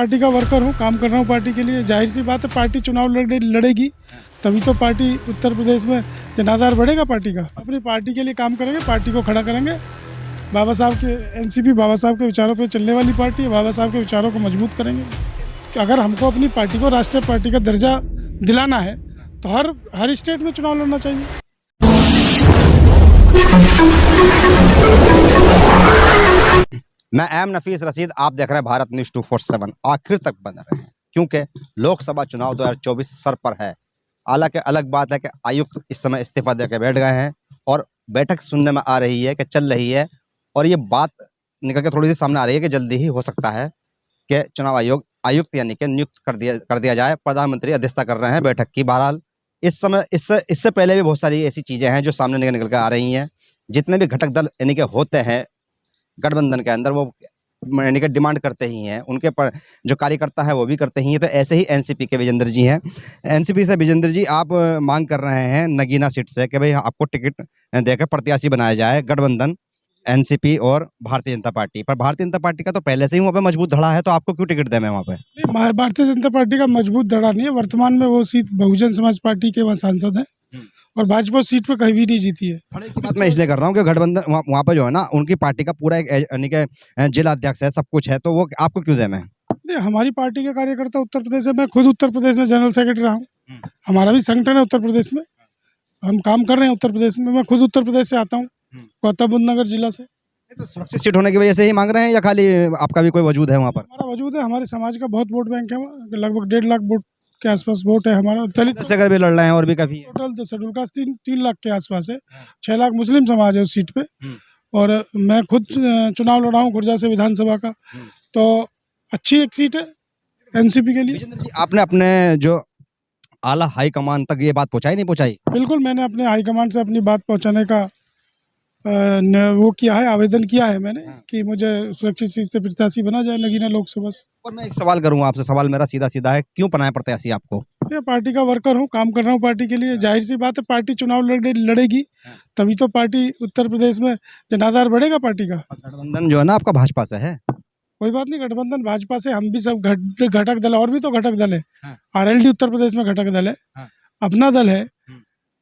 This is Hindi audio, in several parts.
पार्टी का वर्कर हूँ, काम कर रहा हूँ पार्टी के लिए। जाहिर सी बात है, पार्टी चुनाव लड़ेगी तभी तो पार्टी उत्तर प्रदेश में जनाधार बढ़ेगा पार्टी का। अपनी पार्टी के लिए काम करेंगे, पार्टी को खड़ा करेंगे। बाबा साहब के एनसीपी बाबा साहब के विचारों पे चलने वाली पार्टी है। बाबा साहब के विचारों को मजबूत करेंगे कि अगर हमको अपनी पार्टी को राष्ट्रीय पार्टी का दर्जा दिलाना है तो हर स्टेट में चुनाव लड़ना चाहिए। मैं एम नफीस रशीद, आप देख रहे हैं भारत न्यूज 247। आखिर तक बने रहे हैं क्योंकि लोकसभा चुनाव 2024 सर पर है। हालांकि अलग बात है कि आयुक्त इस समय इस्तीफा देकर बैठ गए हैं और बैठक सुनने में आ रही है कि चल रही है, और ये बात निकल के थोड़ी सी सामने आ रही है कि जल्दी ही हो सकता है कि चुनाव आयुक्त यानी कि नियुक्त कर दिया जाए। प्रधानमंत्री अध्यक्षता कर रहे हैं बैठक की। बहरहाल इस समय इससे पहले भी बहुत सारी ऐसी चीजें हैं जो सामने निकल कर आ रही हैं। जितने भी घटक दल यानी कि होते हैं गठबंधन के अंदर, वो यानी कि डिमांड करते ही हैं, उनके पर जो कार्यकर्ता है वो भी करते ही हैं। तो ऐसे ही एनसीपी के विजेंद्र जी हैं। एनसीपी से विजेंद्र जी, आप मांग कर रहे हैं नगीना सीट से कि भाई आपको टिकट देकर प्रत्याशी बनाया जाए। गठबंधन एनसीपी और भारतीय जनता पार्टी, पर भारतीय जनता पार्टी का तो पहले से ही वहाँ पे मजबूत धड़ा है, तो आपको क्यों टिकट दें वहाँ पे? भारतीय जनता पार्टी का मजबूत धड़ा नहीं है। वर्तमान में वो सीट बहुजन समाज पार्टी के वहाँ सांसद हैं और भाजपा सीट पे कहीं भी नहीं जीती है। धड़े की बात मैं इसलिए कर रहा हूँ कि गठबंधन वहाँ पे जो है ना, उनकी पार्टी का पूरा एक यानी कि जिला अध्यक्ष है, सब कुछ है, तो वो आपको क्यों दें? मैं नहीं, हमारी पार्टी के कार्यकर्ता उत्तर प्रदेश में, मैं खुद उत्तर प्रदेश में जनरल सेक्रेटरी रहा हूँ। हमारा भी संगठन है उत्तर प्रदेश में, हम काम कर रहे हैं उत्तर प्रदेश में। मैं खुद उत्तर प्रदेश से आता हूँ, गौतम बुद्ध नगर जिला से। तो सुरक्षित सीट होने की वजह से ही मांग रहे हैं या खाली आपका भी कोई वजूद है वहाँ पर? हमारा वजूद है, हमारे समाज का बहुत वोट बैंक है वहाँ, लगभग 1.5 लाख वोट के आसपास वोट है हमारा। दलित से अगर भी लड़ रहे हैं और भी काफी है। टोटल शेड्यूल कास्ट 3 लाख के आसपास है। 6 लाख मुस्लिम समाज है उस सीट पे। और मैं खुद चुनाव लड़ा हूँ खुर्जा से विधानसभा का, तो अच्छी एक सीट है एनसीपी के लिए। आपने अपने जो आला हाईकमान तक ये बात पहुंचाई नहीं पहुंचाई? बिल्कुल, मैंने अपने हाईकमान से अपनी बात पहुंचाने का वो किया है, आवेदन किया है मैंने कि मुझे सुरक्षित सीट से प्रत्याशी बना जाए नगीना लोकसभा से। और मैं एक सवाल करूंगा आपसे, सवाल मेरा सीधा सीधा है, क्यों बनाए प्रत्याशी आपको? मैं पार्टी का वर्कर हूँ, काम कर रहा हूँ पार्टी के लिए। जाहिर सी बात है, पार्टी चुनाव लड़ेगी तभी तो पार्टी उत्तर प्रदेश में जनाधार बढ़ेगा पार्टी का। गठबंधन जो है ना आपका भाजपा से है? कोई बात नहीं, गठबंधन भाजपा से, हम भी सब घटक दल, और भी तो घटक दल है। आरएलडी उत्तर प्रदेश में घटक दल है, अपना दल है,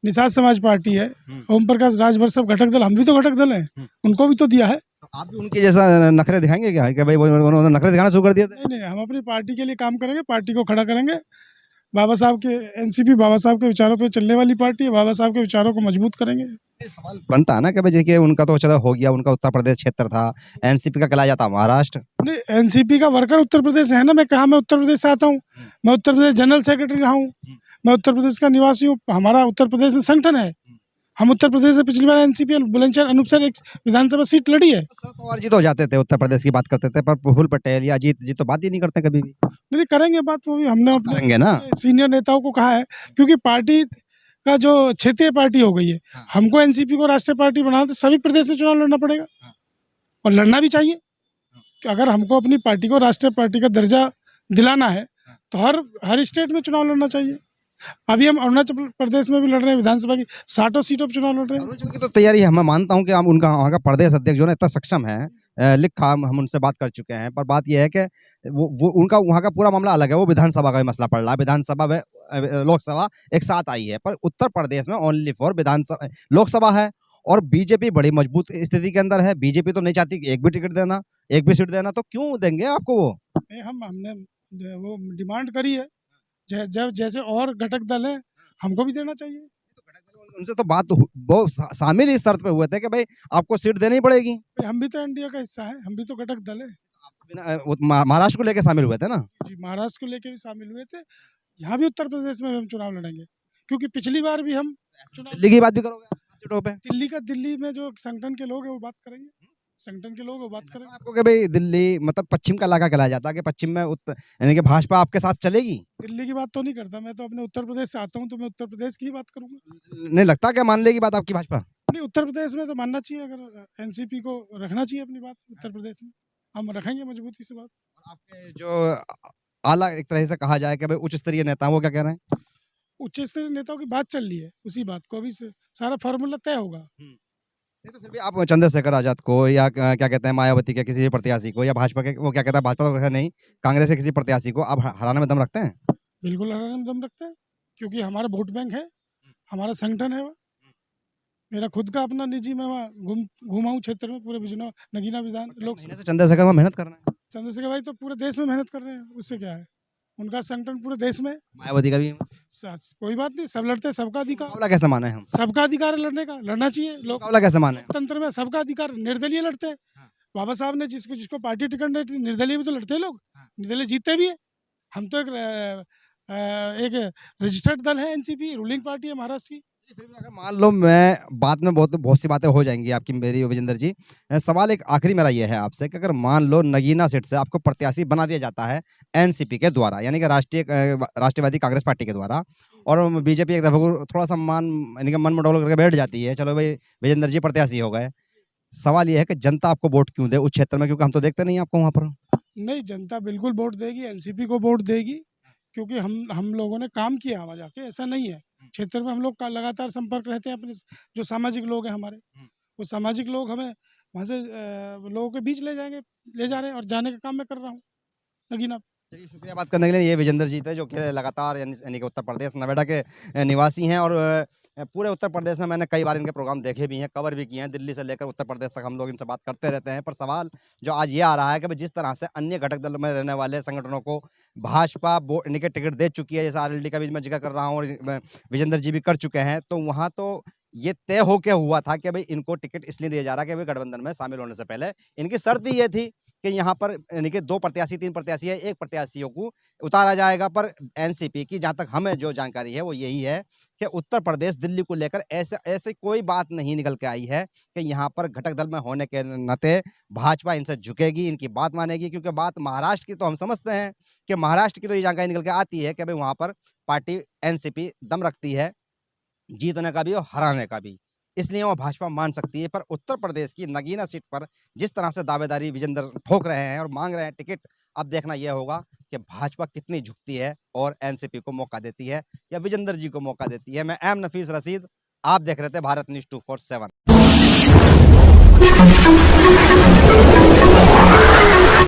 निषाद समाज पार्टी है, ओम प्रकाश राजभर सब घटक दल, हम भी तो घटक दल हैं, उनको भी तो दिया है। तो आप भी उनके जैसा नखरे दिखाएंगे क्या कि भाई उन्होंने नखरे दिखाना शुरू कर दिए थे? नहीं, हम अपनी पार्टी के लिए काम करेंगे, पार्टी को खड़ा करेंगे। बाबा साहब के एनसीपी बाबा साहब के विचारों पे चलने वाली पार्टी है। बाबा साहब के विचारों को मजबूत करेंगे। सवाल बनता है ना कि भाई देखिए, उनका तो चलो हो गया, उनका उत्तर प्रदेश क्षेत्र था, एनसीपी का कहलाया जाता महाराष्ट्र। नहीं, एनसीपी का वर्कर उत्तर प्रदेश से है ना। मैं कहा, मैं उत्तर प्रदेश से आता हूँ, मैं उत्तर प्रदेश जनरल सेक्रेटरी रहा हूँ, मैं उत्तर प्रदेश का निवासी हूँ। हमारा उत्तर प्रदेश में संगठन है। हम उत्तर प्रदेश से पिछली बार एनसीपी बुलंदशहर अनूपसर एक विधानसभा सीट लड़ी है। पवार जी तो जाते थे, उत्तर प्रदेश की बात करते थे, पर प्रफुल्ल पटेल या अजीत जी तो बात ही नहीं करते कभी भी। नहीं, करेंगे बात, वो भी हमने करेंगे ना। अपने सीनियर नेताओं को कहा है, क्योंकि पार्टी का जो क्षेत्रीय पार्टी हो गई है, हमको एनसीपी को राष्ट्रीय पार्टी बनाना तो सभी प्रदेश में चुनाव लड़ना पड़ेगा और लड़ना भी चाहिए। कि अगर हमको अपनी पार्टी को राष्ट्रीय पार्टी का दर्जा दिलाना है तो हर स्टेट में चुनाव लड़ना चाहिए। अभी हम अरुणाचल प्रदेश में भी लड़ रहे हैं, विधानसभा की 60 सीटों पर चुनाव लड़ रहे हैं। अरुणाचल की तो तैयारी है, मैं मानता हूं कि हम उनका वहाँ का प्रदेश अध्यक्ष जो है इतना सक्षम है, लिखा हम उनसे बात कर चुके हैं, पर बात यह है कि वो उनका वहाँ का पूरा मामला अलग है। वो विधानसभा का भी मसला पड़ रहा है, विधानसभा में लोकसभा एक साथ आई है, पर उत्तर प्रदेश में ओनली फॉर विधानसभा लोकसभा है। और बीजेपी बड़ी मजबूत स्थिति के अंदर है। बीजेपी तो नहीं चाहती कि एक भी टिकट देना, एक भी सीट देना, तो क्यों देंगे आपको वो? हमने वो डिमांड करी है, जब जैसे और घटक दल है, हमको भी देना चाहिए। उनसे तो बात वो शामिल इस शर्त पे हुए थे कि भाई आपको सीट देनी पड़ेगी। हम भी तो एनडीए का हिस्सा है, हम भी तो घटक दल है। महाराष्ट्र को लेके शामिल हुए थे ना? जी, महाराष्ट्र को लेके भी शामिल हुए थे। यहाँ भी उत्तर प्रदेश में हम चुनाव लड़ेंगे, क्योंकि पिछली बार भी हम दिल्ली की बात भी करोगे सीटों पे? दिल्ली में जो संगठन के लोग हैं वो बात करेंगे, संगठन के लोग वो बात करेंगे। आपको कि भाई दिल्ली मतलब पश्चिम का इलाका कहलाया जाता है, कि पश्चिम में यानी कि भाजपा आपके साथ चलेगी? दिल्ली की बात तो नहीं करता, मैं तो अपने उत्तर प्रदेश से आता हूँ, तो मैं उत्तर प्रदेश की ही बात करूंगा। नहीं लगता क्या मान लेगी बात आपकी भाजपा? नहीं, उत्तर प्रदेश में तो मानना चाहिए, अगर एनसीपी को रखना चाहिए अपनी बात उत्तर प्रदेश में, हम रखेंगे मजबूती से बात। आपके जो आला एक तरह से कहा जाए कि भाई उच्च स्तरीय नेता, वो क्या कह रहे हैं? उच्च स्तरीय नेताओं की बात चल रही है, उसी बात को अभी सारा फार्मूला तय होगा। नहीं तो फिर भी आप चंद्रशेखर आजाद को या क्या कहते हैं मायावती के किसी भी प्रत्याशी को या भाजपा के वो क्या कहता है भाजपा तो नहीं कांग्रेस के किसी प्रत्याशी को आप हराने में दम रखते हैं? बिल्कुल हराने में दम रखते हैं, क्योंकि हमारा वोट बैंक है, हमारा संगठन है। मेरा खुद का अपना निजी, मैं वहाँ घूमा हूँ क्षेत्र में, पूरे बिजनौर नगीना विधान लोग। महीने से चंद्रशेखर में मेहनत कर रहे हैं। चंद्रशेखर भाई तो पूरे देश में मेहनत कर रहे हैं, उससे क्या है, उनका संगठन पूरे देश में। मायावती का भी कोई बात नहीं, सब लड़ते हैं, सबका अधिकार, मुकाबला कैसे माने हम? सबका अधिकार है लड़ने का, लड़ना चाहिए। मुकाबला कैसे माने? लोकतंत्र में सबका अधिकार, निर्दलीय लड़ते हैं। बाबा साहब ने जिसको जिसको पार्टी टिकट नहीं थी, निर्दलीय भी तो लड़ते हैं लोग, निर्दलीय जीतते भी है। हम तो एक रजिस्टर्ड दल है, एनसीपी रूलिंग पार्टी है महाराष्ट्र की। फिर भी अगर मान लो मैं बाद में बहुत सी बातें हो जाएंगी आपकी मेरी विजेंद्र जी, सवाल एक आखिरी मेरा ये है आपसे कि अगर मान लो नगीना सीट से आपको प्रत्याशी बना दिया जाता है एनसीपी के द्वारा, यानी कि राष्ट्रवादी कांग्रेस पार्टी के द्वारा, और बीजेपी एक दफा को थोड़ा सा यानी कि मन मुटोल करके बैठ जाती है, चलो भाई विजेंद्र जी प्रत्याशी हो गए, सवाल ये है कि जनता आपको वोट क्यों दे उस क्षेत्र में, क्योंकि हम तो देखते नहीं आपको वहाँ पर। नहीं, जनता बिल्कुल वोट देगी, एनसीपी को वोट देगी, क्योंकि हम लोगों ने काम किया वहाँ जाके। ऐसा नहीं है, क्षेत्र में हम लोग का लगातार संपर्क रहते हैं अपने जो सामाजिक लोग हैं हमारे, वो सामाजिक लोग हमें वहाँ से लोगों के बीच ले जा रहे हैं, और जाने का काम मैं कर रहा हूँ नगीना। चलिए शुक्रिया बात करने के लिए। ये विजेंद्र जी थे जो कि लगातार यानी कि उत्तर प्रदेश नोएडा के निवासी हैं, और पूरे उत्तर प्रदेश में मैंने कई बार इनके प्रोग्राम देखे भी हैं, कवर भी किए हैं, दिल्ली से लेकर उत्तर प्रदेश तक हम लोग इनसे बात करते रहते हैं। पर सवाल जो आज ये आ रहा है कि जिस तरह से अन्य घटक दल में रहने वाले संगठनों को भाजपा यानी कि टिकट दे चुकी है, जैसे आरएलडी का भी मैं जिक्र कर रहा हूँ और विजेंद्र जी भी कर चुके हैं, तो वहाँ तो ये तय होके हुआ था कि भाई इनको टिकट इसलिए दिया जा रहा है कि भाई गठबंधन में शामिल होने से पहले इनकी शर्त ही ये थी कि यहाँ पर यानी कि 2 प्रत्याशी 3 प्रत्याशी है, 1 प्रत्याशियों को उतारा जाएगा। पर एनसीपी की जहाँ तक हमें जो जानकारी है वो यही है कि उत्तर प्रदेश दिल्ली को लेकर ऐसे कोई बात नहीं निकल के आई है कि यहाँ पर घटक दल में होने के नाते भाजपा इनसे झुकेगी, इनकी बात मानेगी, क्योंकि बात महाराष्ट्र की तो हम समझते हैं कि महाराष्ट्र की तो ये जानकारी निकल के आती है कि भाई वहाँ पर पार्टी एनसीपी दम रखती है जीतने का भी और हराने का भी, इसलिए वो भाजपा मान सकती है। पर उत्तर प्रदेश की नगीना सीट पर जिस तरह से दावेदारी विजेंद्र ठोक रहे हैं और मांग रहे हैं टिकट, अब देखना यह होगा कि भाजपा कितनी झुकती है और एनसीपी को मौका देती है या विजेंद्र जी को मौका देती है। मैं एम नफीस रशीद, आप देख रहे थे भारत न्यूज़ 247।